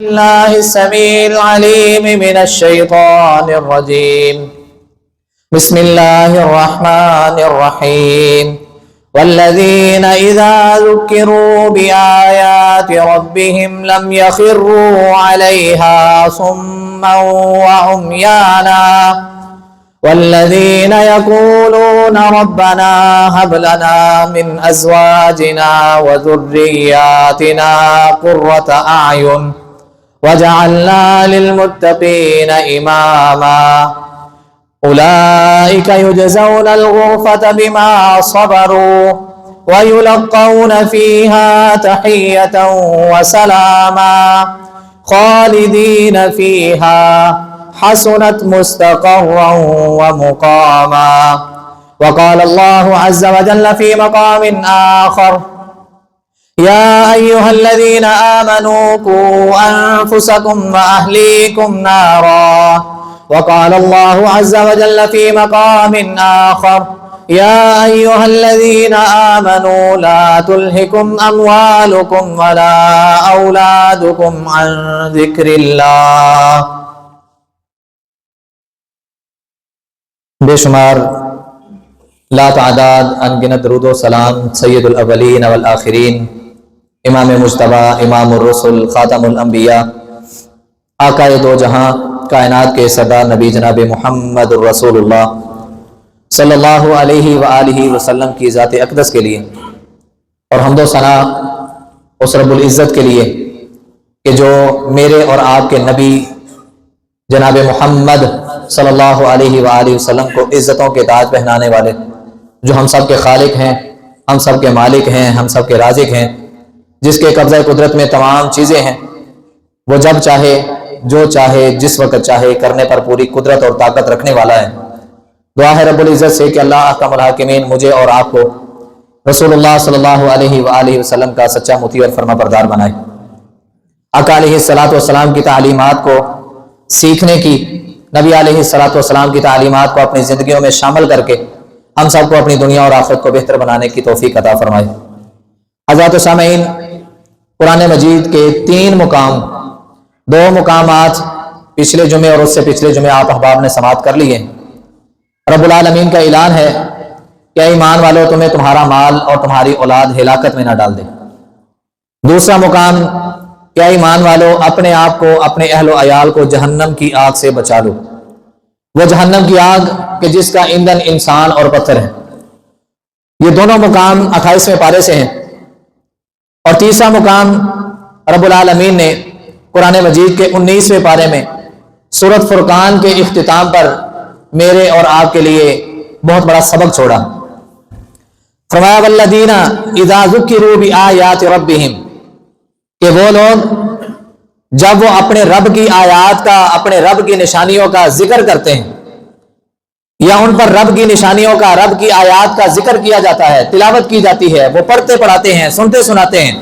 الله السميع العليم من الشيطان الرجيم. بسم الله الرحمن الرحيم. والذين إذا ذكروا بآيات ربهم لم يخروا عليها صما وعميانا والذين يقولون ربنا هب لنا من أزواجنا وذرياتنا قرة أعين وجعلنا للمتقين إماما أولئك يجزون الغرفة بما صبروا ويلقون فيها تحية وسلاما خالدين فيها حسنت مستقرا ومقاما. وقال الله عز وجل في مقام آخر: يا أيها الذين آمنوا قوا أنفسكم وأهليكم نارا. وقال الله عز وجل في مقام آخر: يا أيها الذين آمنوا لا تلهكم أموالكم ولا أولادكم عن ذكر الله. بے شمار لا تعداد انگنت درود و سلام سید الاولین والآخرین، امام مجتبی، امام الرسل، خاتم الانبیاء، آقا دو جہاں، کائنات کے سردار نبی جناب محمد رسول اللہ صلی اللہ علیہ وآلہ وسلم کی ذات اقدس کے لیے، اور حمد و ثنا اس رب العزت کے لیے کہ جو میرے اور آپ کے نبی جناب محمد صلی اللہ علیہ وآلہ وسلم کو عزتوں کے تاج پہنانے والے، جو ہم سب کے خالق ہیں، ہم سب کے مالک ہیں، ہم سب کے رازق ہیں، جس کے قبضہ قدرت میں تمام چیزیں ہیں، وہ جب چاہے، جو چاہے، جس وقت چاہے کرنے پر پوری قدرت اور طاقت رکھنے والا ہے۔ دعا ہے رب العزت سے کہ اللہ احکم الحاکمین مجھے اور آپ کو رسول اللہ صلی اللہ علیہ وآلہ وسلم کا سچا مطیع اور فرما بردار بنائے۔ آقا علیہ الصلوۃ والسلام کی تعلیمات کو سیکھنے کی، نبی علیہ الصلوۃ والسلام کی تعلیمات کو اپنی زندگیوں میں شامل کر کے ہم سب کو اپنی دنیا اور آخرت کو بہتر بنانے کی توفیق عطا فرمائے۔ حضرات سامعین، قرآن مجید کے 3 مقام، 2 مقامات پچھلے جمعے اور اس سے پچھلے جمعے آپ احباب نے سماعت کر لی ہیں۔ رب العالمین کا اعلان ہے کہ ایمان والو تمہیں تمہارا مال اور تمہاری اولاد ہلاکت میں نہ ڈال دے۔ دوسرا مقام: کیا ایمان والو اپنے آپ کو، اپنے اہل و عیال کو جہنم کی آگ سے بچا لو، وہ جہنم کی آگ کہ جس کا ایندھن انسان اور پتھر ہے۔ یہ دونوں مقام 28ویں پارے سے ہیں۔ اور تیسرا مقام رب العالمین نے قرآن مجید کے 19ویں پارے میں سورۃ فرقان کے اختتام پر میرے اور آپ کے لیے بہت بڑا سبق چھوڑا۔ فرمایا: والذین اذا ذکروا بآیات ربہم، کہ وہ لوگ جب وہ اپنے رب کی آیات کا، اپنے رب کی نشانیوں کا ذکر کرتے ہیں، یا ان پر رب کی نشانیوں کا، رب کی آیات کا ذکر کیا جاتا ہے، تلاوت کی جاتی ہے، وہ پڑھتے پڑھاتے ہیں، سنتے سناتے ہیں،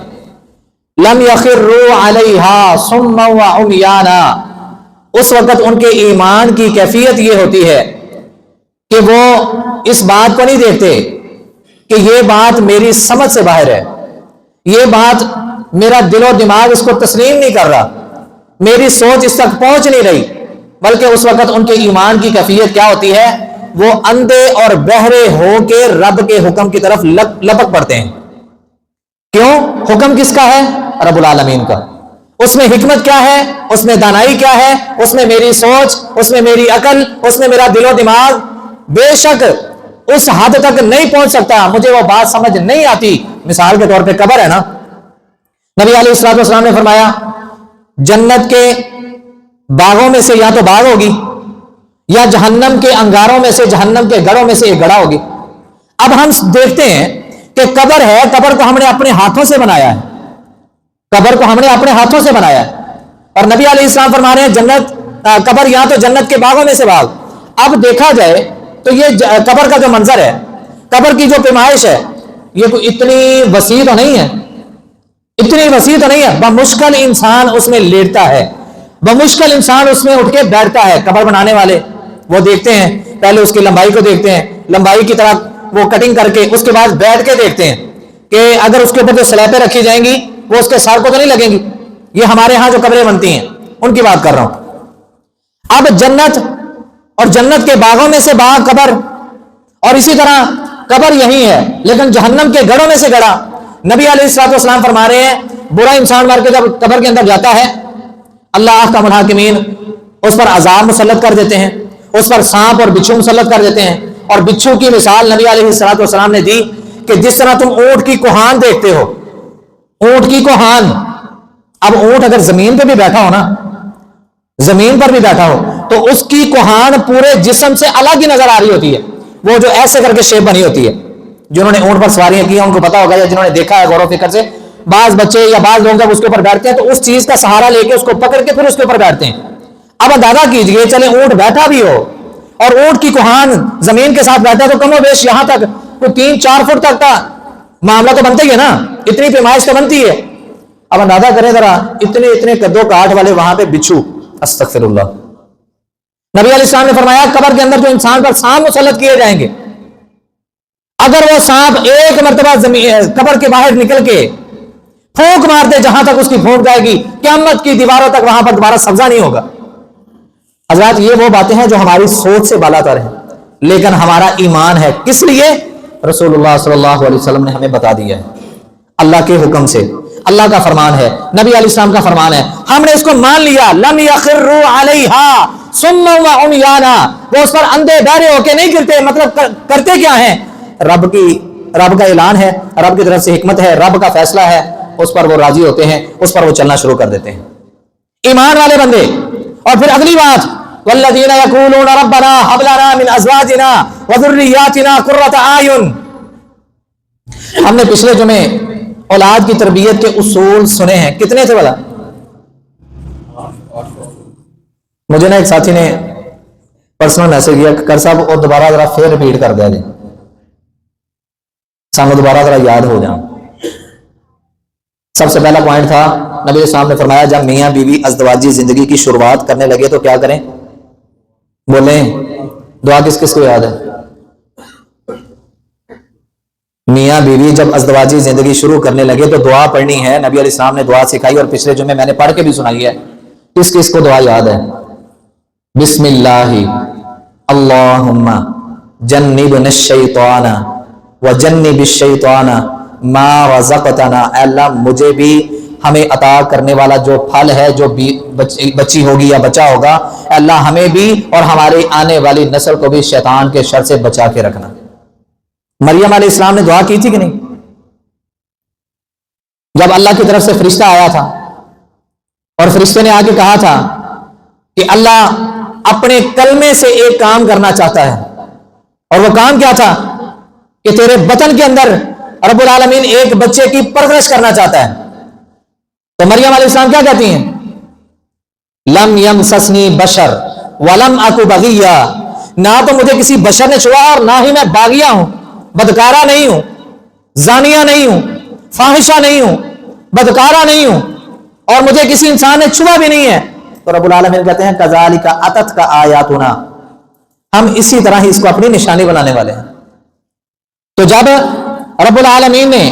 لم یخروا علیہا صما وعمیانا، اس وقت ان کے ایمان کی کیفیت یہ ہوتی ہے کہ وہ اس بات کو نہیں دیکھتے کہ یہ بات میری سمجھ سے باہر ہے، یہ بات میرا دل و دماغ اس کو تسلیم نہیں کر رہا، میری سوچ اس تک پہنچ نہیں رہی، بلکہ اس وقت ان کے ایمان کی کیفیت کیا ہوتی ہے؟ وہ اندھے اور بہرے ہو کے رب کے حکم کی طرف لپک پڑتے ہیں۔ کیوں؟ حکم کس کا ہے؟ رب العالمین کا۔ اس میں حکمت کیا ہے؟ اس میں دانائی کیا ہے؟ اس میں میری سوچ، اس میں میری عقل، اس میں میرا دل و دماغ بے شک اس حد تک نہیں پہنچ سکتا، مجھے وہ بات سمجھ نہیں آتی۔ مثال کے طور پہ قبر ہے نا، نبی علیہ الصلوۃ والسلام نے فرمایا جنت کے باغوں میں سے یا تو باغ ہوگی، یا جہنم کے انگاروں میں سے، جہنم کے گڑھوں میں سے ایک گڑھا ہوگی۔ اب ہم دیکھتے ہیں کہ قبر ہے، قبر کو ہم نے اپنے ہاتھوں سے بنایا ہے، قبر کو ہم نے اپنے ہاتھوں سے بنایا ہے، اور نبی علیہ السلام فرما رہے ہیں جنت، قبر یا تو جنت کے باغوں میں سے باغ۔ اب دیکھا جائے تو یہ قبر کا جو منظر ہے، قبر کی جو پیمائش ہے، یہ کوئی اتنی وسیع تو نہیں ہے، اتنی وسیع تو نہیں ہے، بمشکل انسان اس میں لیٹتا ہے، بمشکل انسان اس میں اٹھ کے بیٹھتا ہے۔ قبر بنانے والے وہ دیکھتے ہیں، پہلے اس کی لمبائی کو دیکھتے ہیں، لمبائی کی طرح وہ کٹنگ کر کے اس کے بعد بیٹھ کے دیکھتے ہیں کہ اگر اس کے اوپر جو سلیبیں رکھی جائیں گی وہ اس کے سر کو تو نہیں لگیں گی، یہ ہمارے ہاں جو قبریں بنتی ہیں ان کی بات کر رہا ہوں۔ اب جنت اور جنت کے باغوں میں سے باغ قبر، اور اسی طرح قبر یہی ہے لیکن جہنم کے گڑھوں میں سے گڑھا۔ نبی علیہ الصلوۃ والسلام فرما رہے ہیں برا انسان مار کے جب قبر کے اندر جاتا ہے اللہ احکم الحاکمین اس پر عذاب مسلط کر دیتے ہیں، اس پر سانپ اور بچھو مسلط کر دیتے ہیں۔ اور بچھو کی مثال نبی علیہ الصلوۃ والسلام نے دی کہ جس طرح تم اونٹ کی کوہان دیکھتے ہو، اونٹ کی کوہان، اب اونٹ اگر زمین پہ بھی بیٹھا ہو نا، زمین پر بھی بیٹھا ہو تو اس کی کوہان پورے جسم سے الگ ہی نظر آ رہی ہوتی ہے، وہ جو ایسے کر کے شیپ بنی ہوتی ہے۔ جنہوں نے اونٹ پر سواریاں کی ہیں ان کو پتا ہوگا، یا جنہوں نے دیکھا ہے غور و فکر سے، بعض بچے یا بعض لوگ جب اس کے اوپر بیٹھتے ہیں تو اس چیز کا سہارا لے کے اس کو پکڑ کے پھر اس کے اوپر بیٹھتے ہیں۔ اب اندازہ کیجئے چلے اونٹ بیٹھا بھی ہو اور اونٹ کی کوہان زمین کے ساتھ بیٹھا تو کم و بیش یہاں تک کوئی 3-4 فٹ تک کا معاملہ تو بنتا ہی ہے نا، اتنی پیمائش تو بنتی ہے۔ اب اندازہ کریں ذرا اتنے قدوں کاٹ والے وہاں پہ بچھو، استغفر اللہ۔ نبی علیہ السلام نے فرمایا قبر کے اندر جو انسان پر سانپ مسلط کیے جائیں گے، اگر وہ سانپ ایک مرتبہ قبر کے باہر نکل کے پھونک مارتے جہاں تک اس کی پھونک جائے گی قیامت کی دیواروں تک وہاں پر دوبارہ سبزہ نہیں ہوگا۔ حضرات یہ وہ باتیں ہیں جو ہماری سوچ سے بالاتر ہیں، لیکن ہمارا ایمان ہے کس لیے؟ رسول اللہ صلی اللہ علیہ وسلم نے ہمیں بتا دیا ہے، اللہ کے حکم سے، اللہ کا فرمان ہے، نبی علیہ السلام کا فرمان ہے، ہم نے اس کو مان لیا۔ لم یخروا علیہا صما وعمیانا، وہ اس پر اندھے بہرے ہو کے نہیں گرتے، مطلب کرتے کیا ہیں؟ رب کا اعلان ہے، رب کی طرف سے حکمت ہے، رب کا فیصلہ ہے، اس پر وہ راضی ہوتے ہیں، اس پر وہ چلنا شروع کر دیتے ہیں، ایمان والے بندے۔ اور پھر اگلی بات والذین یقولون ربنا هب لنا من ازواجنا وذریاتنا قرۃ اعین، ہم نے پچھلے جمعے اولاد کی تربیت کے اصول سنے ہیں، کتنے تھے بلا؟ مجھے نا ایک ساتھی نے پرسنل میسج کیا کر صاحب اور دوبارہ ذرا پھر ریپیٹ کر دیا جی، سامنے دوبارہ ذرا یاد ہو جائیں۔ سب سے پہلا پوائنٹ تھا نبی السلام نے فرمایا جب میاں بیوی ازدواجی زندگی کی شروعات کرنے لگے تو کیا کریں؟ بولیں دعا کس کس کو یاد ہے؟ میاں بیوی جب ازدواجی زندگی شروع کرنے لگے تو دعا پڑھنی ہے، نبی علیہ السلام نے دعا سکھائی اور پچھلے جمعے میں نے پڑھ کے بھی سنائی ہے۔ کس کس کو دعا یاد ہے؟ بسم اللہ اللہم جنبنا الشیطان وجنب الشیطان ما رزقتنا، اے اللہ مجھے بھی ہمیں عطا کرنے والا جو پھل ہے، جو بچی ہوگی یا بچہ ہوگا، اے اللہ ہمیں بھی اور ہمارے آنے والی نسل کو بھی شیطان کے شر سے بچا کے رکھنا۔ مریم علیہ السلام نے دعا کی تھی کہ نہیں؟ جب اللہ کی طرف سے فرشتہ آیا تھا اور فرشتے نے آ کے کہا تھا کہ اللہ اپنے کلمے سے ایک کام کرنا چاہتا ہے، اور وہ کام کیا تھا کہ تیرے بطن کے اندر رب العالمین ایک بچے کی پرورش کرنا چاہتا ہے، تو مریم علیہ السلام کیا کہتی ہیں؟ لم یمسسنی بشر ولم اکو بغیا، نہ تو مجھے کسی بشر نے چھوا اور نہ ہی میں باغیہ ہوں، بدکارہ نہیں ہوں، زانیہ نہیں ہوں، فاحشہ نہیں ہوں، بدکارہ نہیں ہوں، اور مجھے کسی انسان نے چھوا بھی نہیں ہے۔ تو رب العالمین کہتے ہیں کذالک اتتک آیاتنا، ہم اسی طرح ہی اس کو اپنی نشانی بنانے والے ہیں۔ تو جب رب العالمین نے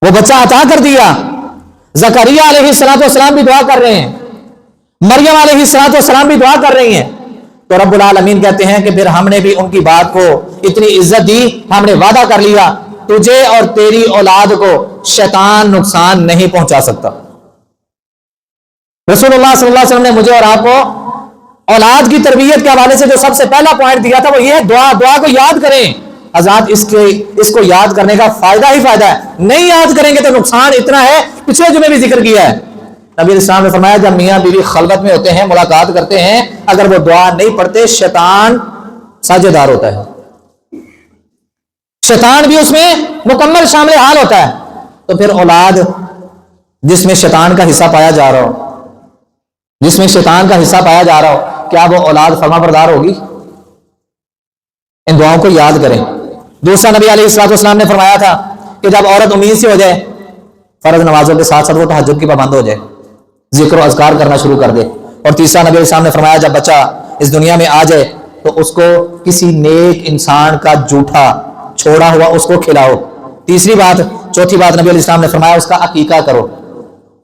وہ بچہ عطا کر دیا، زکریا علیہ السلام بھی دعا کر رہے ہیں، مریم علیہ السلام بھی دعا کر رہی ہیں، تو رب العالمین کہتے ہیں کہ پھر ہم نے بھی ان کی بات کو اتنی عزت دی، ہم نے وعدہ کر لیا تجھے اور تیری اولاد کو شیطان نقصان نہیں پہنچا سکتا۔ رسول اللہ صلی اللہ علیہ وسلم نے مجھے اور آپ کو اولاد کی تربیت کے حوالے سے جو سب سے پہلا پوائنٹ دیا تھا وہ یہ ہے دعا کو یاد کریں۔ حضرات اس کو یاد کرنے کا فائدہ ہی فائدہ ہے، نہیں یاد کریں گے تو نقصان اتنا ہے، پچھلے جمعے بھی ذکر کیا ہے۔ نبی علیہ السلام نے فرمایا جب میاں بیوی خلوت میں ہوتے ہیں، ملاقات کرتے ہیں، اگر وہ دعا نہیں پڑھتے شیطان ساجدار ہوتا ہے، شیطان بھی اس میں مکمل شامل حال ہوتا ہے۔ تو پھر اولاد جس میں شیطان کا حصہ پایا جا رہا ہو، جس میں شیطان کا حصہ پایا جا رہا ہو، کیا وہ اولاد فرما بردار ہوگی؟ ان دعاؤں کو یاد کریں۔ دوسرا نبی علیہ السلام نے فرمایا تھا کہ جب عورت امید سے ہو جائے، فرض نمازوں کے ساتھ ساتھ وہ تہجد کی پابند ہو جائے، ذکر و اذکار کرنا شروع کر دے۔ اور تیسرا نبی علیہ السلام نے فرمایا جب بچہ اس دنیا میں آ جائے تو اس کو کسی نیک انسان کا جھوٹا چھوڑا ہوا اس کو کھلاؤ۔ تیسری بات، چوتھی بات نبی علیہ السلام نے فرمایا اس کا عقیقہ کرو۔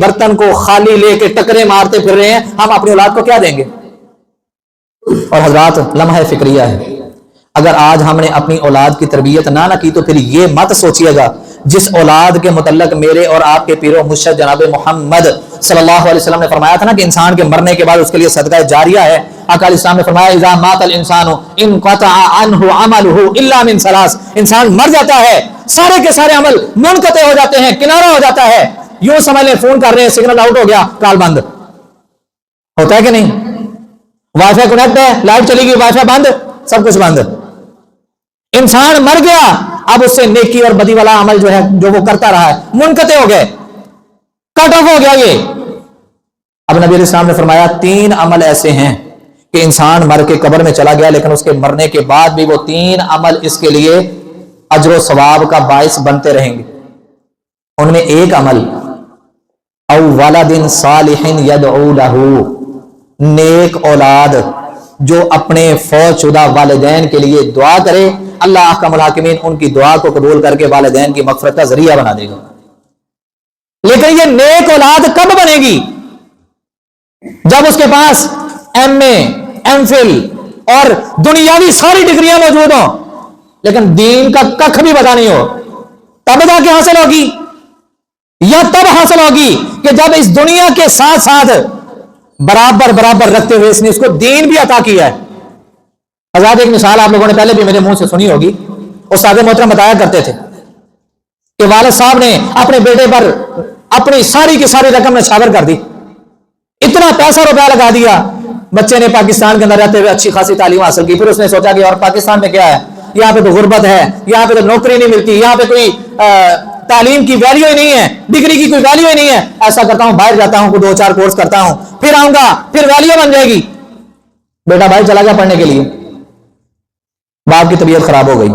برتن کو خالی لے کے ٹکرے مارتے پھر رہے ہیں، ہم اپنی اولاد کو کیا دیں گے؟ اور حضرات لمحہ فکریہ ہے، اگر آج ہم نے اپنی اولاد کی تربیت نہ کی تو پھر یہ مت سوچیے گا جس اولاد کے متعلق میرے اور آپ کے پیر و مرشد جناب محمد صلی اللہ علیہ وسلم نے فرمایا تھا نا کہ انسان کے مرنے کے بعد اس کے لیے صدقہ جاریہ ہے۔ آقا علیہ السلام نے فرمایا اذا مات الانسان انقطع عنہ عمله الا من ثلاث، انسان مر جاتا ہے سارے کے سارے عمل منقطع ہو جاتے ہیں، کنارہ ہو جاتا ہے۔ یوں سمجھ لیں فون کر رہے ہیں، سگنل آؤٹ ہو گیا، کال بند ہوتا ہے کہ نہیں؟ وائی فائی کنیکٹ ہے، لائٹ چلی گئی، وائی فائی بند، سب کچھ بند۔ انسان مر گیا، اب اس سے نیکی اور بدی والا عمل جو ہے جو وہ کرتا رہا ہے منقطع ہو گئے، کٹ آف ہو گیا یہ۔ اب نبی علیہ السلام نے فرمایا 3 عمل ایسے ہیں کہ انسان مر کے قبر میں چلا گیا لیکن اس کے مرنے کے بعد بھی وہ 3 عمل اس کے لیے اجر و ثواب کا باعث بنتے رہیں گے۔ ان میں ایک عمل او ولد صالح یدعو لہ، نیک اولاد جو اپنے فوت شدہ والدین کے لیے دعا کرے، اللہ احکم الحاکمین ان کی دعا کو قبول کر کے والدین کی مغفرت کا ذریعہ بنا دے گا۔ لیکن یہ نیک اولاد کب بنے گی؟ جب اس کے پاس ایم اے، ایم فل اور دنیاوی ساری ڈگریاں موجود ہوں لیکن دین کا ککھ بھی پتہ نہیں ہو، تب جا کے حاصل ہوگی؟ یا تب حاصل ہوگی کہ جب اس دنیا کے ساتھ ساتھ برابر برابر رکھتے ہوئے اس نے اس کو دین بھی عطا کیا ہے۔ حضرات ایک مثال آپ لوگوں نے پہلے بھی میرے منہ سے سنی ہوگی، استاد محترم بتایا کرتے تھے کہ والد صاحب نے اپنے بیٹے پر اپنی ساری کی ساری رقم نچھاور کر دی، اتنا پیسہ روپیہ لگا دیا، بچے نے پاکستان کے اندر رہتے ہوئے اچھی خاصی تعلیم حاصل کی، پھر اس نے سوچا کہ اور پاکستان میں کیا ہے، یہاں پہ تو غربت ہے، یہاں پہ تو نوکری نہیں ملتی، یہاں پہ کوئی تعلیم کی ویلیو ہی نہیں ہے، ڈگری کی کوئی ویلیو ہی نہیں ہے، ایسا کرتا ہوں باہر جاتا ہوں، کوئی 2-4 کورس کرتا ہوں، پھر آؤں گا، پھر ویلیو بن جائے گی۔ بیٹا باہر چلا گیا پڑھنے کے لیے، باپ کی طبیعت خراب ہو گئی،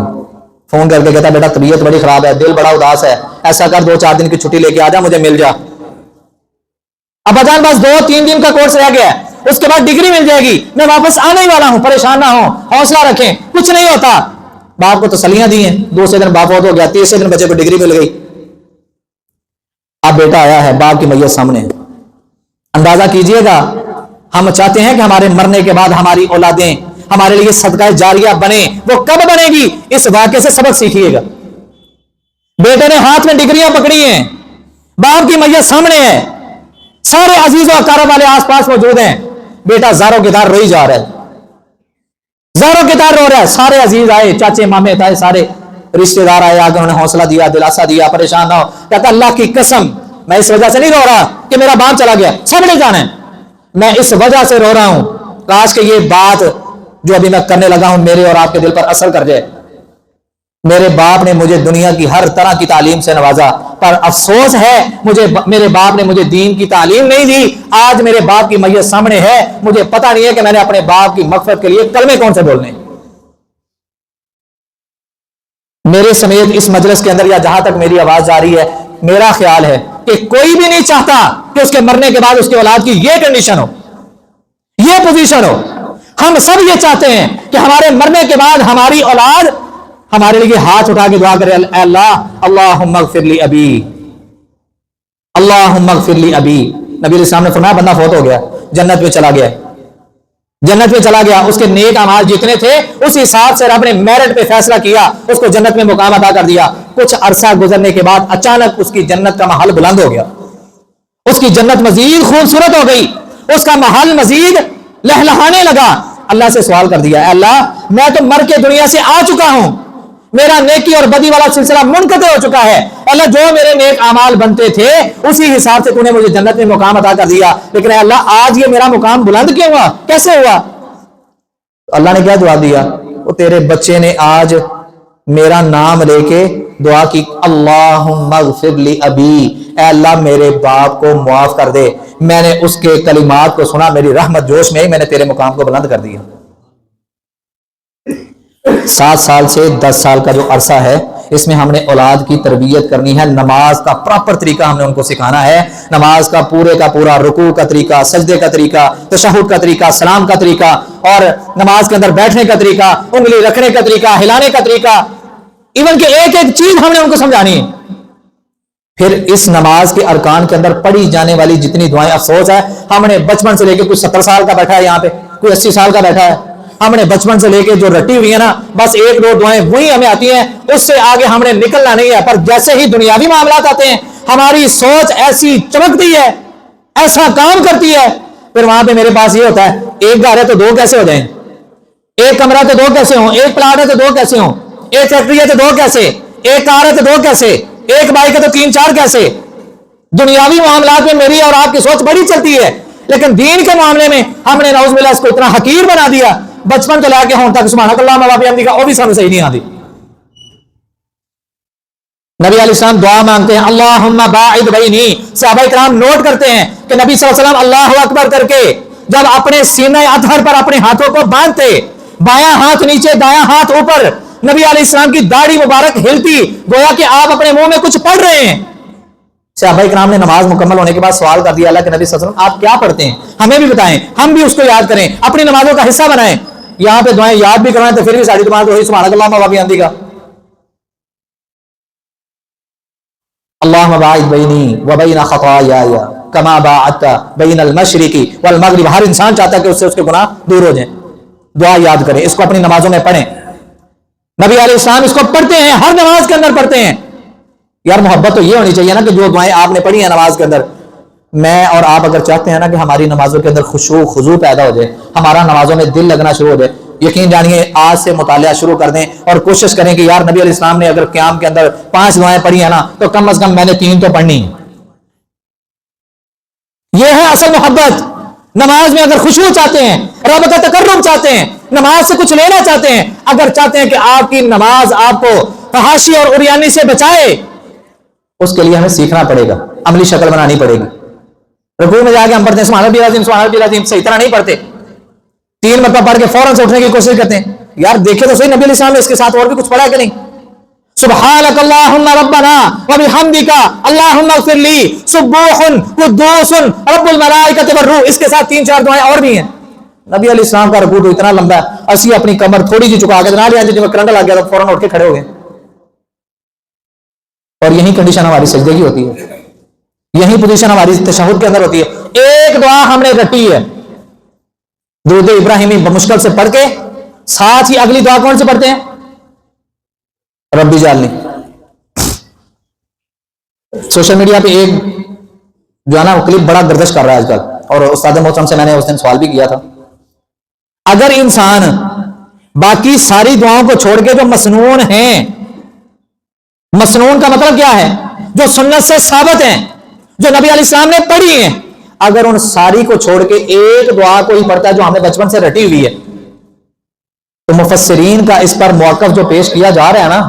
فون کر کے کہتا بیٹا طبیعت بڑی خراب ہے، دل بڑا اداس ہے، ایسا کر 2-4 دن کی چھٹی لے کے آ جا، مجھے مل جا۔ ابا جان بس 2-3 دن کا کورس رہ گیا ہے، اس کے بعد ڈگری مل جائے گی، میں واپس آنے ہی والا ہوں، پریشان نہ ہوں، حوصلہ رکھیں، کچھ نہیں ہوتا۔ باپ کو تسلیاں دی ہیں، 2 دن باپ فوت ہو گیا، 3 دن بچے کو ڈگری مل گئی۔ اب بیٹا آیا ہے، باپ کی میت سامنے، اندازہ کیجئے گا ہم چاہتے ہیں کہ ہمارے مرنے کے بعد ہماری اولادیں ہمارے لیے صدقہ جاریہ بنے، وہ کب بنے گی؟ اس واقعے سے سبق سیکھیے گا۔ بیٹے نے ہاتھ میں ڈگریاں پکڑی ہیں، باپ کی میت سامنے ہے، سارے عزیز و اقارب والے آس پاس موجود ہیں، بیٹا زاروں کے دار روئی جا رہا ہے، زاروں کے دار رو رہا ہے، سارے عزیز آئے، چاچے مامے آئے، سارے رشتہ دار آئے، آگے انہوں نے حوصلہ دیا، دلاسا دیا، پریشان نہ ہو۔ کہتا اللہ کی قسم میں اس وجہ سے نہیں رو رہا کہ میرا باپ چلا گیا، سب نے جانا ہے، میں اس وجہ سے رو رہا ہوں کاش کہ یہ بات جو ابھی میں کرنے لگا ہوں میرے اور آپ کے دل پر اثر کر جائے۔ میرے باپ نے مجھے دنیا کی ہر طرح کی تعلیم سے نوازا، پر افسوس ہے میرے باپ نے مجھے دین کی تعلیم نہیں دی۔ آج میرے باپ کی میت سامنے ہے، مجھے پتہ نہیں ہے کہ میں نے اپنے باپ کی مغفرت کے لیے کلمے کون سے بولنے۔ میرے سمیت اس مجلس کے اندر یا جہاں تک میری آواز جا رہی ہے، میرا خیال ہے کہ کوئی بھی نہیں چاہتا کہ اس کے مرنے کے بعد اس کی اولاد کی یہ کنڈیشن ہو، یہ پوزیشن ہو۔ ہم سب یہ چاہتے ہیں کہ ہمارے مرنے کے بعد ہماری اولاد ہمارے لیے ہاتھ اٹھا کے دعا کرے، اے اللہ اللہم اغفر لی ابی، اللہم اغفر لی ابی۔ نبی علیہ السلام نے فرمایا بندہ فوت ہو گیا، جنت میں چلا گیا، جنت میں چلا گیا، اس کے نیک اعمال جتنے تھے اس حساب سے رب نے میرٹ پہ فیصلہ کیا، اس کو جنت میں مقام عطا کر دیا۔ کچھ عرصہ گزرنے کے بعد اچانک اس کی جنت کا محل بلند ہو گیا، اس کی جنت مزید خوبصورت ہو گئی، اس کا محل مزید لہلہانے لگا۔ اللہ سے سوال کر دیا، اے اللہ میں تو مر کے دنیا سے آ چکا ہوں، میرا نیکی اور بدی والا سلسلہ منقطع ہو چکا ہے، اللہ جو میرے نیک اعمال بنتے تھے اسی حساب سے تو نے مجھے جنت میں مقام عطا کر دیا، لیکن اے اللہ آج یہ میرا مقام بلند کیوں ہوا، کیسے ہوا؟ اللہ نے کیا جواب دیا؟ وہ تیرے بچے نے آج میرا نام لے کے دعا کی، اللہم اغفر لی ابی، اے اللہ میرے باپ کو معاف کر دے، میں نے اس کے کلمات کو سنا، میری رحمت جوش میں ہی میں نے تیرے مقام کو بلند کر دیا۔ 7 سال سے 10 سال کا جو عرصہ ہے اس میں ہم نے اولاد کی تربیت کرنی ہے، نماز کا پراپر طریقہ ہم نے ان کو سکھانا ہے، نماز کا پورا رکوع کا طریقہ، سجدے کا طریقہ، تشہد کا طریقہ، سلام کا طریقہ، اور نماز کے اندر بیٹھنے کا طریقہ، انگلی رکھنے کا طریقہ، ہلانے کا طریقہ، ایون کہ ایک ایک چیز ہم نے ان کو سمجھانی ہے۔ پھر اس نماز کے ارکان کے اندر پڑھی جانے والی جتنی دعائیں، افسوس ہے ہم نے بچپن سے لے کے کوئی 70 سال کا بیٹھا ہے یہاں پہ، کوئی 80 سال کا بیٹھا ہے، ہم نے بچپن سے لے کے جو رٹی ہوئی ہے نا، بس ایک دو دعائیں وہی ہمیں آتی ہیں، اس سے آگے ہم نے نکلنا نہیں ہے۔ پر جیسے ہی دنیاوی معاملات آتے ہیں ہماری سوچ ایسی چمکتی ہے، ایسا کام کرتی ہے، پھر وہاں پہ میرے پاس یہ ہوتا ہے ایک گھر ہے تو دو کیسے ہو جائیں، ایک کمرہ تو دو کیسے ہوں، ایک پلاٹ ہے تو دو کیسے ہوں، ایک فیکٹری ہے تو دو کیسے، ایک کار ہے تو دو کیسے، ایک بائک ہے تو 3 4 کیسے۔ دنیاوی معاملات میں میری اور آپ کی سوچ بڑی چلتی ہے، لیکن دین کے معاملے میں ہم نے نعوذ باللہ اس کو اتنا حقیر بنا دیا، بچپن تو لے کے ہوں تک سبحان اللہ و بحمدہ کا وہ بھی سانو صحیح نہیں آتی۔ نبی علیہ السلام دعا مانگتے ہیں اللہم باعد بینی، صحابہ کرام نوٹ کرتے ہیں کہ نبی صلی اللہ علیہ وسلم اللہ اکبر کر کے جب اپنے سینہ اطہر پر اپنے ہاتھوں کو باندھتے، بایاں ہاتھ نیچے دایاں ہاتھ اوپر، نبی علیہ السلام کی داڑھی مبارک ہلتی، گویا کہ آپ اپنے منہ میں کچھ پڑھ رہے ہیں۔ صحابہ کرام نے نماز مکمل ہونے کے بعد سوال کر دیا اللہ کے نبی صلی اللہ علیہ وسلم آپ کیا پڑھتے ہیں، ہمیں بھی بتائیں، ہم بھی اس کو یاد کریں، اپنی نمازوں کا حصہ بنائیں۔ یہاں پہ دعائیں یاد بھی کروائیں تو پھر بھی ساری دعائیں تو وہی سبحان اللہ و بحمدہ کا، اللہم باعد بینی و بین خطایای کما باعدت بین المشرق والمغرب۔ ہر انسان چاہتا ہے کہ اس سے اس کے گناہ دور ہو جائیں، دعا یاد کریں، اس کو اپنی نمازوں میں پڑھیں۔ نبی علیہ السلام اس کو پڑھتے ہیں، ہر نماز کے اندر پڑھتے ہیں۔ یار محبت تو یہ ہونی چاہیے نا کہ جو دعائیں آپ نے پڑھی ہیں نماز کے اندر، میں اور آپ اگر چاہتے ہیں نا کہ ہماری نمازوں کے اندر خشوع خضوع پیدا ہو جائے، ہمارا نمازوں میں دل لگنا شروع ہو جائے، یقین جانیے آج سے مطالعہ شروع کر دیں اور کوشش کریں کہ یار نبی علیہ السلام نے اگر قیام کے اندر 5 دعائیں پڑھی ہیں نا تو کم از کم میں نے 3 تو پڑھنی۔ یہ ہے اصل محبت۔ نماز میں اگر خشوع چاہتے ہیں، رب کا تقرب چاہتے ہیں، نماز سے کچھ لینا چاہتے ہیں، اگر چاہتے ہیں کہ آپ کی نماز آپ کو فحاشی اور عریانی سے بچائے، اس کے لیے ہمیں سیکھنا پڑے گا، عملی شکل بنانی پڑے گی۔ رکوع میں جا کے ہم پڑھتے ہیں سبحان ربی العظیم سبحان ربی العظیم، صحیح طرح نہیں پڑھتے، 3 مرتبہ پڑھ کے فوراً سے اٹھنے کی کوشش کرتے ہیں۔ یار دیکھے تو صحیح نبی علیہ السلام نے اس کے ساتھ اور بھی کچھ پڑھا کہ نہیں؟ سبحانک اللہم ربنا وبحمدک اللہم اغفر لی سبوح قدوس رب الملائکۃ والروح، اس کے ساتھ 3 4 دعائیں اور بھی ہیں۔ نبی علیہ السلام کا رکوع تو اتنا لمبا ہے، اسی اپنی کمر تھوڑی جی چکا کے نہ لیا جب کرنٹ لگ گیا تو فوراً اٹھ کے کھڑے ہو گئے۔ اور یہی کنڈیشن ہماری سجدے کی ہوتی ہے، یہی پوزیشن ہماری تشہد کے اندر ہوتی ہے۔ ایک دعا ہم نے رٹی ہے درود ابراہیمی بمشکل سے پڑھ کے، ساتھ ہی اگلی دعا کون سے پڑھتے ہیں؟ ربی جعلنی۔ سوشل میڈیا پہ ایک جو ہے نا کلپ بڑا گردش کر رہا ہے آج کل، اور استاد محترم سے میں نے اس دن سوال بھی کیا تھا، اگر انسان باقی ساری دعاؤں کو چھوڑ کے جو مسنون ہیں، مسنون کا مطلب کیا ہے؟ جو سنت سے ثابت ہیں، جو نبی علیہ السلام نے پڑھی ہیں، اگر ان ساری کو چھوڑ کے ایک دعا کو ہی پڑھتا ہے جو ہمیں بچپن سے رٹی ہوئی ہے، تو مفسرین کا اس پر موقف جو پیش کیا جا رہا ہے نا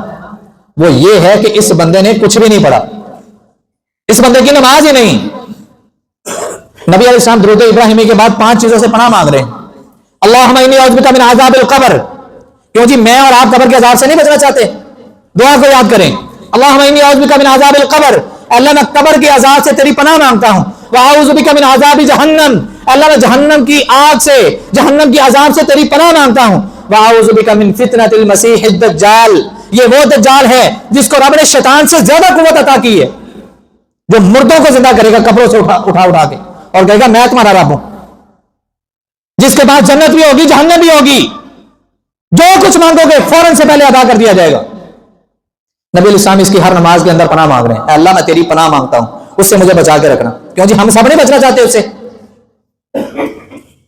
وہ یہ ہے کہ اس بندے نے کچھ بھی نہیں پڑھا، اس بندے کی نماز ہی نہیں۔ نبی علیہ السلام درود ابراہیمی کے بعد 5 چیزوں سے پناہ مانگ رہے ہیں۔ اللہم انی اعوذ بک من عذاب القبر، کیوں جی میں اور آپ قبر کے عذاب سے نہیں بچنا چاہتے؟ دعا کو یاد کریں، اللہم انی اعوذ بک من عذاب القبر، اللہ میں قبر کے عذاب سے تیری پناہ مانگتا ہوں۔ واعوذ بک من عذاب جہنم، اللہ میں جہنم کی آگ سے، جہنم کی عذاب سے تیری پناہ مانگتا ہوں۔ واعوذ بک من فتنۃ المسیح الدجال، یہ وہ دجال ہے جس کو رب نے شیطان سے زیادہ قوت عطا کی ہے، جو مردوں کو زندہ کرے گا قبروں سے اٹھا کے اور کہے گا میں تمہارا رب ہوں، جس کے بعد جنت بھی ہوگی جہنم بھی ہوگی، جو کچھ مانگو گے فوراً سے پہلے ادا کر دیا جائے گا۔ نبی علیہ السلام اس کی ہر نماز کے اندر پناہ مانگ رہے ہیں، اے اللہ میں تیری پناہ مانگتا ہوں، اس سے مجھے بچا کے رکھنا، کیوں جی ہم سب نہیں بچنا چاہتے اس سے۔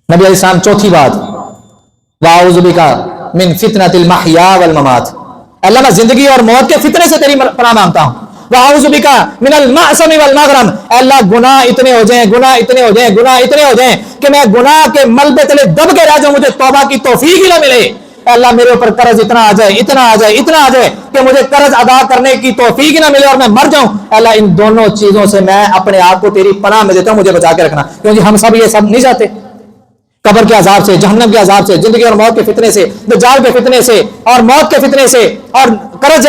نبی علیہ السلام چوتھی بات، واعوذ بک من فتنۃ المحیا والممات، اللہ میں زندگی اور موت کے فتنے سے تیری پناہ مانگتا ہوں۔ واعوذ بک من المعصم والمغرم، اے اللہ گناہ اتنے ہو جائیں، گناہ اتنے ہو جائیں، گناہ اتنے ہو جائیں کہ میں گناہ کے ملبے تلے دب کے رہ جاؤں، مجھے توبہ کی توفیق ہی نہ ملے۔ اے اللہ میرے اوپر قرض اتنا آ جائے، اتنا آ جائے، اتنا آ جائے کہ مجھے قرض ادا کرنے کی توفیق نہ ملے اور میں مر جاؤں۔ اے اللہ ان دونوں چیزوں سے میں اپنے آپ کو تیری پناہ میں دیتا ہوں، مجھے بچا کے رکھنا، کیونکہ ہم سب یہ سب نہیں چاہتے۔ قبر کے عذاب سے، جہنم کے عذاب سے، زندگی اور موت کے فتنے سے، دجال کے فتنے سے اور موت کے فتنے سے اور قرض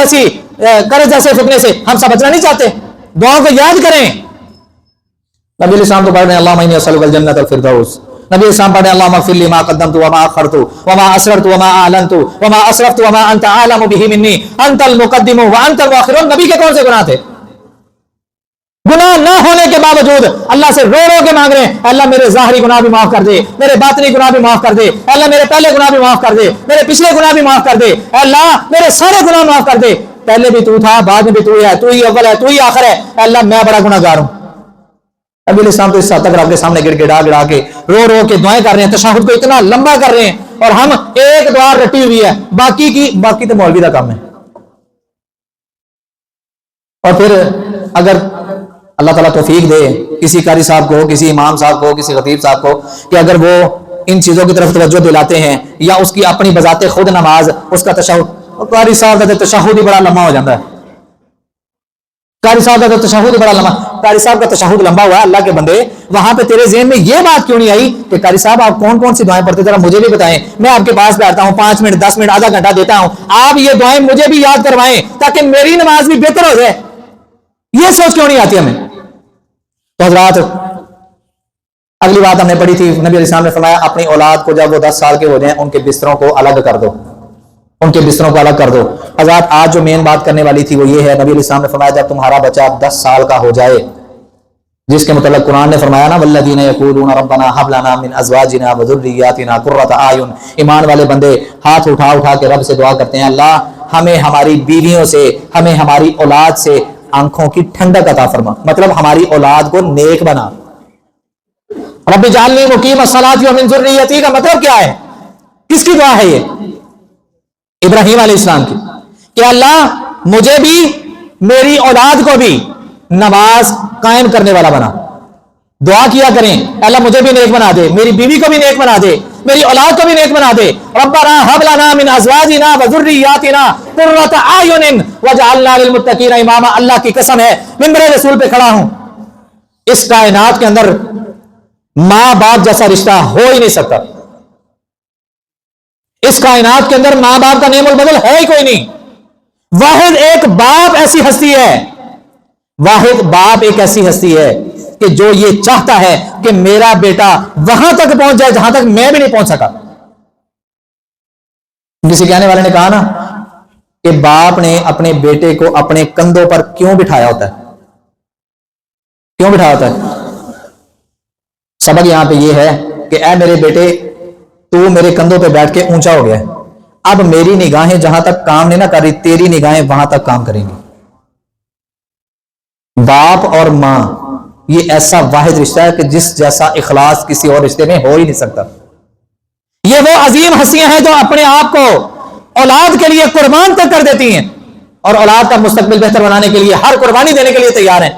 جیسے فتنے سے ہم سب بچنا نہیں چاہتے۔ دعاؤں کو یاد کریں۔ نبی علیہ السلام تو پڑھ رہے ہیں اللہم انی اسألک الجنۃ الفردوس، نبی علیہ السلام پڑھ رہے ہیں اللہم اغفر لی ما قدمت وما اخرت وما اسررت وما اعلنت وما اسرفت وما انت اعلم به منی انت المقدم وانت المؤخر۔ نبی کے کون سے گناہ تھے؟ گناہ نہ ہونے کے باوجود اللہ سے رو رو کے مانگ رہے ہیں اللہ میرے ظاہری گناہ بھی معاف کر دے, میرے باطنی گناہ بھی معاف کر دے, اللہ میرے پہلے گناہ بھی معاف کر دے, میرے پچھلے گناہ بھی معاف کر دے, اللہ میرے سارے گناہ معاف کر دے, پہلے بھی تو تھا بعد میں بھی تو ہے, تو ہی اول ہے تو ہی آخر ہے, اللہ میں بڑا گناہ گار ہوں. نبی علیہ السلام تو اس حد تک رب کے سامنے گڑ گڑا گڑا کے رو رو کے دعائیں کر رہے ہیں, تشہد کو اتنا لمبا کر رہے ہیں, اور ہم ایک دعا رٹی ہوئی ہے, باقی تو مولوی کا کام ہے. اور پھر اگر اللہ تعالیٰ توفیق دے کسی قاری صاحب کو, کسی امام صاحب کو, کسی خطیب صاحب کو کہ اگر وہ ان چیزوں کی طرف توجہ دلاتے ہیں یا اس کی اپنی بذات خود نماز, اس کا تشہد, قاری صاحب کا تشہد ہی بڑا لمبا ہو جاتا ہے. قاری صاحب کا تشہد بڑا لمبا, قاری صاحب کا تشہد لمبا ہوا, اللہ کے بندے وہاں پہ تیرے ذہن میں یہ بات کیوں نہیں آئی کہ قاری صاحب آپ کون کون سی دعائیں پڑھتے ذرا مجھے بھی بتائیں, میں آپ کے پاس بیٹھتا ہوں 5 منٹ 10 منٹ آدھا گھنٹہ دیتا ہوں, آپ یہ دعائیں مجھے بھی یاد کروائیں تاکہ میری نماز بھی بہتر ہو جائے. یہ سوچ کیوں نہیں آتی ہمیں؟ تو حضرات اگلی بات ہم نے پڑھی تھی, نبی علیہ السلام نے فرمایا اپنی اولاد کو جب وہ 10 سال کے ہو جائیں ان کے بستروں کو الگ کر دو, ان کے بستروں کو الگ کر دو. حضرات آج جو مین بات کرنے والی تھی وہ یہ ہے, نبی علیہ السلام نے فرمایا جب تمہارا بچہ 10 سال کا ہو جائے, جس کے متعلق قرآن نے فرمایا نا والذین یقولون ربنا ھب لنا من ازواجنا وذریاتنا قرۃ اعین, ایمان والے بندے ہاتھ اٹھا اٹھا کے رب سے دعا کرتے ہیں اللہ ہمیں ہماری بیویوں سے, ہمیں ہماری اولاد سے آنکھوں کی ٹھنڈک عطا فرما, مطلب ہماری اولاد کو نیک بنا. رب اجعلنی مقیم الصلاۃ ومن ذریتی کا مطلب کیا ہے؟ کس کی دعا ہے یہ؟ ابراہیم علیہ السلام کی, کہ اللہ مجھے بھی میری اولاد کو بھی نماز قائم کرنے والا بنا. دعا کیا کریں اللہ مجھے بھی نیک بنا دے, میری بیوی کو بھی نیک بنا دے, میری اولاد کو بھی نیک بنا دے. ربنا ھب لنا من ازواجنا وذریاتنا قرۃ اعین واجعلنا للمتقین اماما. اللہ کی قسم ہے منبر رسول پہ کھڑا ہوں, اس کائنات کے اندر ماں باپ جیسا رشتہ ہو ہی نہیں سکتا. اس کائنات کے اندر ماں باپ کا نعم البدل ہے ہی کوئی نہیں. واحد ایک باپ ایسی ہستی ہے, واحد باپ ایک ایسی ہستی ہے کہ جو یہ چاہتا ہے کہ میرا بیٹا وہاں تک پہنچ جائے جہاں تک میں بھی نہیں پہنچ سکا. کسی کہنے والے نے کہا نا کہ باپ نے اپنے بیٹے کو اپنے کندھوں پر کیوں بٹھایا ہوتا ہے؟ کیوں بٹھایا ہوتا ہے؟ سبق یہاں پہ یہ ہے کہ اے میرے بیٹے تو میرے کندھوں پہ بیٹھ کے اونچا ہو گیا ہے, اب میری نگاہیں جہاں تک کام نہیں نہ کر رہی تیری نگاہیں وہاں تک کام کریں گی. باپ اور ماں یہ ایسا واحد رشتہ ہے کہ جس جیسا اخلاص کسی اور رشتے میں ہو ہی نہیں سکتا. یہ وہ عظیم ہستیاں ہیں جو اپنے آپ کو اولاد کے لیے قربان تک کر دیتی ہیں اور اولاد کا مستقبل بہتر بنانے کے لیے ہر قربانی دینے کے لیے تیار ہیں.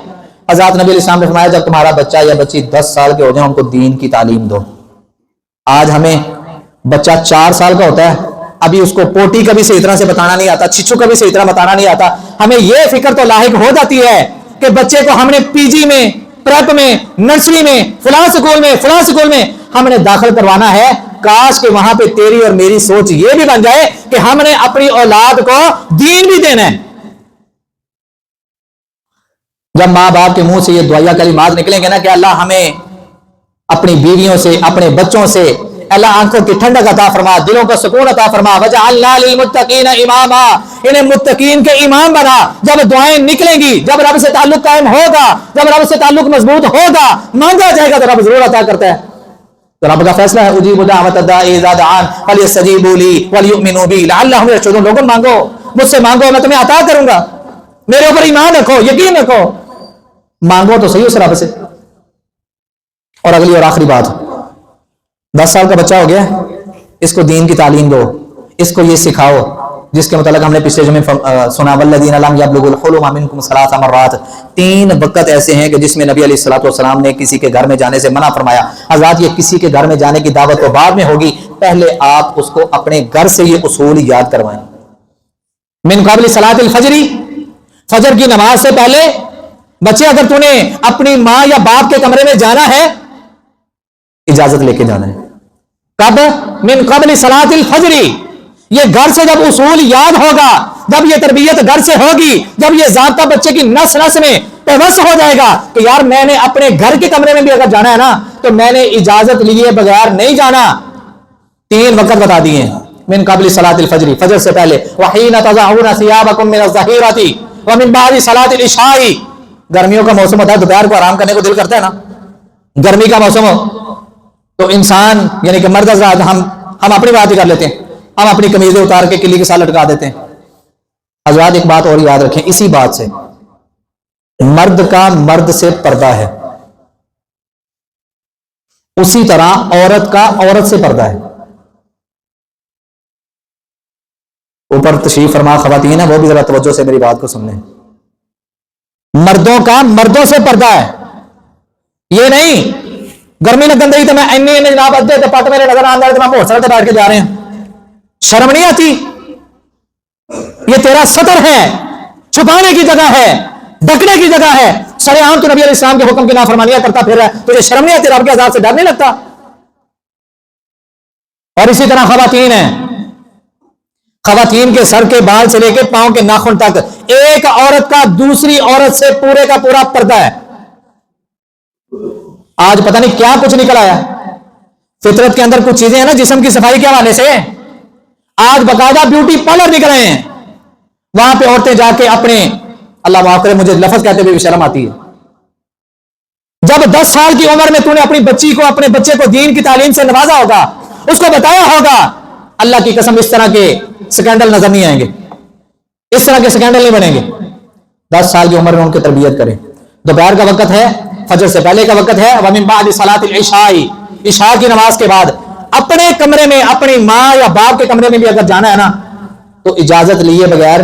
حضرت نبی علیہ السلام نے فرمایا جب تمہارا بچہ یا بچی 10 سال کے ہو جائیں ان کو دین کی تعلیم دو. آج ہمیں بچہ 4 سال کا ہوتا ہے, ابھی اس کو پوٹی کبھی صحیح طرح سے بتانا نہیں آتا, چھچو کبھی صحیح طرح بتانا نہیں آتا. ہمیں یہ فکر تو لاحق ہو جاتی ہے کہ بچے کو ہم نے پی جی میں, پریپ میں, نرسری میں, فلاں سکول میں ہم نے داخل کروانا ہے. کاش کہ وہاں پہ تیری اور میری سوچ یہ بھی بن جائے کہ ہم نے اپنی اولاد کو دین بھی دینا ہے. جب ماں باپ کے منہ سے یہ دعائیہ کلمات نکلیں گے نا کہ اللہ ہمیں اپنی بیویوں سے, اپنے بچوں سے اللہ آنکھوں کی ٹھنڈک عطا فرما, دلوں کا سکون عطا فرما, وجعلنا للمتقین اماما, انہیں متقین کے امام بنا. جب دعائیں نکلیں گی, جب رب سے تعلق قائم ہوگا, جب رب سے تعلق مضبوط ہوگا, مانگا جائے گا تو رب ضرور عطا کرتا ہے. تو رب کا فیصلہ ہے اجیب دعوت الداعی اذا دعان فلیستجیبوا لی وليؤمنوا بی لعلهم یرشدون. لوگوں مانگو, مجھ سے مانگو, میں تمہیں عطا کروں گا. میرے اوپر ایمان رکھو, یقین رکھو, مانگو تو صحیح اس رب سے. اور اگلی اور آخری بات, 10 سال کا بچہ ہو گیا, اس کو دین کی تعلیم دو, اس کو یہ سکھاؤ جس کے متعلق ہم نے پچھلے جمعے سنا والذین لم یبلغوا الحلم منکم 3 مرات. 3 وقت ایسے ہیں کہ جس میں نبی علیہ الصلوۃ والسلام نے کسی کے گھر میں جانے سے منع فرمایا. حضرات یہ کسی کے گھر میں جانے کی دعوت تو بعد میں ہوگی, پہلے آپ اس کو اپنے گھر سے یہ اصول یاد کروائیں. من قبل صلاۃ الفجر, فجر کی نماز سے پہلے بچے اگر تو نے اپنی ماں یا باپ کے کمرے میں جانا ہے اجازت لے کے جانا ہے. کب؟ من قبل صلاۃ الفجر. یہ گھر سے جب اصول یاد ہوگا, جب یہ تربیت گھر سے ہوگی, جب یہ ضابطہ بچے کی نس نس میں پیوست ہو جائے گا کہ یار میں نے اپنے گھر کے کمرے میں بھی اگر جانا ہے نا تو میں نے اجازت لیے بغیر نہیں جانا. 3 وقت بتا دیے ہیں. من قبل صلاۃ الفجر, فجر سے پہلے, وحین تضعون ثيابكم من الظهيرة ومن بعد صلاۃ العشاء. گرمیوں کا موسم ہوتا ہے، دوپہر کو آرام کرنے کو دل کرتا ہے نا، گرمی کا موسم ہو تو انسان یعنی کہ مرد حضرات ہم اپنی بات ہی کر لیتے ہیں، ہم اپنی قمیضیں اتار کے کلی کے ساتھ لٹکا دیتے ہیں۔ حضرات ایک بات اور یاد رکھیں، اسی بات سے مرد کا مرد سے پردہ ہے، اسی طرح عورت کا عورت سے پردہ ہے۔ اوپر تشریف فرما خواتین ہیں، وہ بھی ذرا توجہ سے میری بات کو سن لیں۔ مردوں کا مردوں سے پردہ ہے، یہ نہیں گرمی لگن رہی تو میں اینے جناب ادھے تو پٹ میرے نظر آنے میں بہت سارے بیٹھ کے جا رہے ہیں، شرم نہیں آتی؟ یہ تیرا سطر ہے، چھپانے کی جگہ ہے، ڈھکنے کی جگہ ہے، سر عام تو نبی علیہ السلام کے حکم کی نافرمانیاں کرتا پھر رہا ہے، تجھے شرم نہیں آتی؟ رب کے عذاب سے ڈر نہیں لگتا؟ اور اسی طرح خواتین ہیں، خواتین کے سر کے بال سے لے کے پاؤں کے ناخن تک ایک عورت کا دوسری عورت سے پورے کا پورا پردہ ہے۔ آج پتہ نہیں کیا کچھ نکل آیا، فطرت کے اندر کچھ چیزیں ہیں نا جسم کی صفائی کے حوالے سے، آج باقاعدہ بیوٹی پارلر نکل رہے ہیں، وہاں پہ عورتیں جا کے اپنے، اللہ معاف کرے مجھے لفظ کہتے ہوئے شرم آتی ہے، جب 10 سال کی عمر میں تو نے اپنی بچی کو، اپنے بچے کو دین کی تعلیم سے نوازا ہوگا، اس کو بتایا ہوگا، اللہ کی قسم اس طرح کے سکینڈل نظر نہیں آئیں گے، اس طرح کے سکینڈل نہیں بنیں گے۔ 10 سال کی عمر میں ان کی تربیت کریں، دوپہر کا وقت ہے، فجر سے پہلے کا وقت ہے، وَمِن بَعْدِ صَلَاةِ الْعِشَاءِ، عشاء کی نماز کے بعد اپنے کمرے میں، اپنی ماں یا باپ کے کمرے میں بھی اگر جانا ہے نا تو اجازت لیے بغیر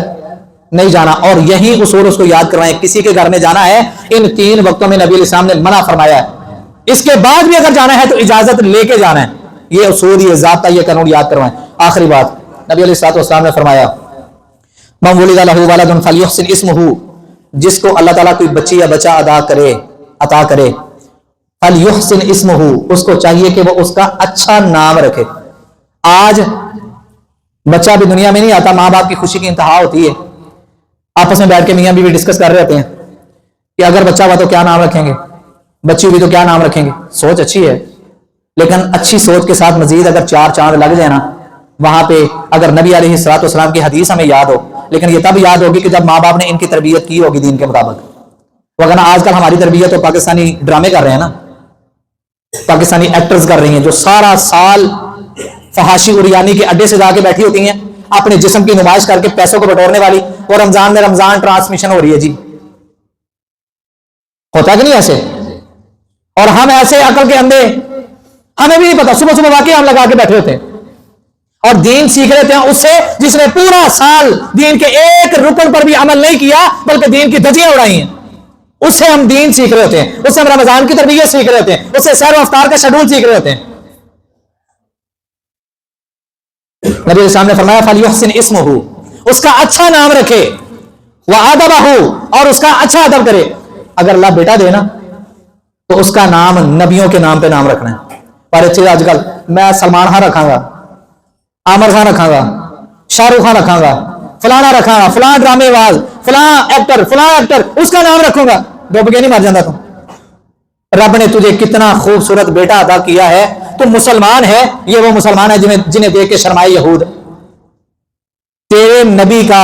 نہیں جانا، اور یہی اصول اس کو یاد کروائیں، کسی کے گھر میں جانا ہے ان 3 وقتوں میں نبی علیہ السلام نے منع فرمایا ہے، اس کے بعد بھی اگر جانا ہے تو اجازت لے کے جانا ہے، یہ اصول، یہ ضابطہ، یہ قانون یاد کروائیں۔ آخری بات، نبی علیہ السلام نے فرمایا مَن وُلِدَ لَهُ وَلَدٌ فَلْيُحْسِنْ اسْمَهُ، جس کو اللہ تعالیٰ کوئی بچی یا بچہ عطا کرے فَلْيُحْسِنْ اسْمَهُ، اس کو چاہیے کہ وہ اس کا اچھا نام رکھے۔ آج بچہ بھی دنیا میں نہیں آتا، ماں باپ کی خوشی کی انتہا ہوتی ہے، آپس میں بیٹھ کے میاں بیوی ڈسکس کر رہے ہوتے ہیں کہ اگر بچہ ہوا تو کیا نام رکھیں گے، بچی ہوئی تو کیا نام رکھیں گے۔ سوچ اچھی ہے، لیکن اچھی سوچ کے ساتھ مزید اگر 4 چاند لگ جائے نا، وہاں پہ اگر نبی علیہ السلام کی حدیث ہمیں یاد ہو، لیکن یہ تب یاد ہوگی کہ جب ماں باپ نے ان کی تربیت کی ہوگی دین کے مطابق، وگرنہ آج کل ہماری تربیت تو پاکستانی ڈرامے کر رہے ہیں نا، پاکستانی ایکٹرز کر رہی ہیں جو سارا سال فحاشی اریانی کے اڈے سے جا کے بیٹھی ہوتی ہیں، اپنے جسم کی نمائش کر کے پیسوں کو بٹورنے والی، اور رمضان میں رمضان ٹرانسمیشن ہو رہی ہے جی، ہوتا کہ نہیں ایسے؟ اور ہم ایسے عقل کے اندھے، ہمیں بھی نہیں پتا، صبح صبح واقعی ہم لگا کے بیٹھے ہوتے ہیں اور دین سیکھ لیتے ہیں اس سے جس نے پورا سال دین کے ایک رکن پر بھی عمل نہیں کیا بلکہ دین کی دھجیاں اڑائی ہیں، اس سے ہم دین سیکھ رہے ہوتے ہیں، اس سے ہم رمضان کی تربیت سیکھ رہے ہوتے ہیں، اس سے سیر و افطار کا شیڈول سیکھ رہے ہوتے ہیں۔ نبی علیہ السلام نے فرمایا فَلْيُحْسِنْ اسْمَهُ، اس کا اچھا نام رکھے، وَأَدَبَهُ، اور اس کا اچھا ادب کرے۔ اگر اللہ بیٹا دے نا تو اس کا نام نبیوں کے نام پہ نام رکھنا ہے۔ پر اچھے آج کل میں سلمان خان رکھاں گا، عامر خان رکھاں گا، شاہ رخ خان رکھاں گا، فلانا رکھاں گا، فلاں ڈرامے باز، فلاں ایکٹر، اس کا نام رکھوں گا، ڈوب کے نہیں مر جاتا تو۔ رب نے تجھے کتنا خوبصورت بیٹا عطا کیا ہے، تو مسلمان ہے، یہ وہ مسلمان ہے جنہیں دیکھ کے شرمائے یہود۔ تیرے نبی کا،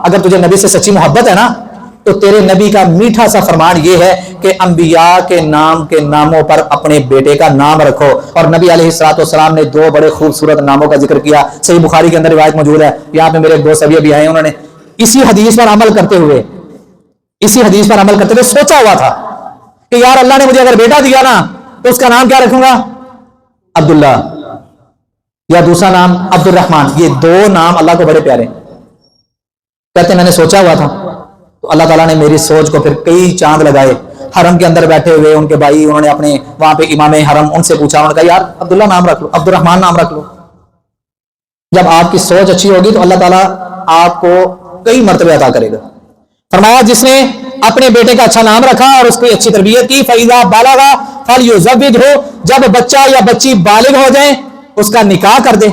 اگر تجھے نبی سے سچی محبت ہے نا تو تیرے نبی کا میٹھا سا فرمان یہ ہے کہ انبیاء کے نام کے ناموں پر اپنے بیٹے کا نام رکھو۔ اور نبی علیہ السلام نے 2 بڑے خوبصورت ناموں کا ذکر کیا، صحیح بخاری کے اندر روایت موجود ہے، یہاں پہ میرے ایک دوست ابھی آئے ہیں، انہوں نے اسی حدیث پر عمل کرتے ہوئے سوچا ہوا تھا کہ یار اللہ نے مجھے اگر بیٹا دیا نا تو اس کا نام کیا رکھوں گا؟ عبداللہ، یا دوسرا نام عبد الرحمن۔ یہ 2 نام اللہ کو بڑے پیارے، کہتے میں نے سوچا ہوا تھا تو اللہ تعالیٰ نے میری سوچ کو پھر کئی چاند لگائے، حرم کے اندر بیٹھے ہوئے ان کے بھائی، انہوں نے اپنے وہاں پہ امام حرم ان سے پوچھا، انہوں نے کہا یار عبداللہ نام رکھ لو، عبد الرحمن نام رکھ لو۔ جب آپ کی سوچ اچھی ہوگی تو اللہ تعالیٰ آپ کو کئی مرتبے عطا کرے گا۔ فرمایا جس نے اپنے بیٹے کا اچھا نام رکھا اور اس کی اچھی تربیت کی، فَإِذَا بَلَغَ فَلْيُزَوِّجْهُ، جب بچہ یا بچی بالغ ہو جائیں اس کا نکاح کر دے۔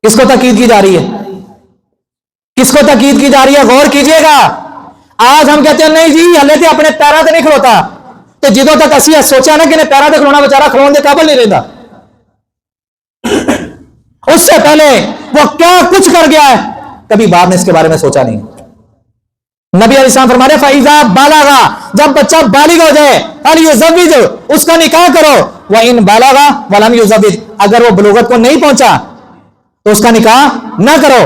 کس کو تاکید کی جا رہی ہے؟ کس کو تاکید کی جا رہی ہے؟ غور کیجئے گا۔ آج ہم کہتے ہیں نہیں جی ہلے تے اپنے پیروں سے نہیں کھلوتا، تو جدوں تک اسی سوچا نا کہ انہیں پیروں سے کھلونا بیچارہ کھلون دے قابل نہیں رہتا، اس سے پہلے وہ کیا کچھ کر گیا ہے کبھی باپ نے اس کے بارے میں سوچا نہیں۔ نبی علیہ السلام فرما رہے فَإِذَا بَلَغَ جب بچہ بالغ ہو جائے فَلْيُزَوِّجْ اس کا نکاح کرو وَإِن بَلَغَ وَلَمْ يُزَوِّجْ اگر وہ بلوغت کو نہیں پہنچا تو اس کا نکاح نہ کرو.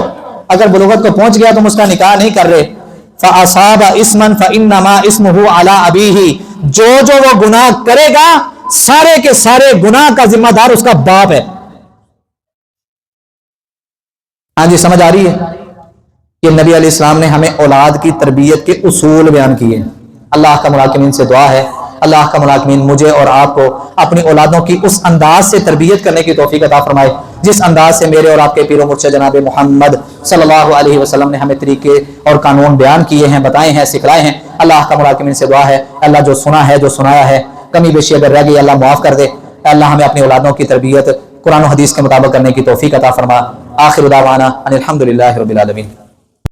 اگر بلوغت کو پہنچ گیا تم اس کا نکاح نہیں کر رہے. فَأَصَابَ إِثْمًا فَإِنَّمَا إِثْمُهُ عَلَىٰ أَبِيهِ جو وہ گناہ کرے گا سارے کے سارے گناہ کا ذمہ دار اس کا باپ ہے. ہاں جی سمجھ آ رہی ہے کہ نبی علیہ السلام نے ہمیں اولاد کی تربیت کے اصول بیان کیے. اللہ کا مراقبین سے دعا ہے اللہ کا مراقبین مجھے اور آپ کو اپنی اولادوں کی اس انداز سے تربیت کرنے کی توفیق عطا فرمائے جس انداز سے میرے اور آپ کے پیر و مرشد جناب محمد صلی اللہ علیہ وسلم نے ہمیں طریقے اور قانون بیان کیے ہیں بتائے ہیں سکھلائے ہیں. اللہ کا مراقبین سے دعا ہے اللہ جو سنا ہے جو سنایا ہے کمی بیشی اگر رہ گئی اللہ معاف کر دے. اللہ ہمیں اپنی اولادوں کی تربیت قرآن و حدیث کے مطابق کرنے کی توفیق عطا فرما. آخر دعوانا ان الحمدللہ رب العالمین.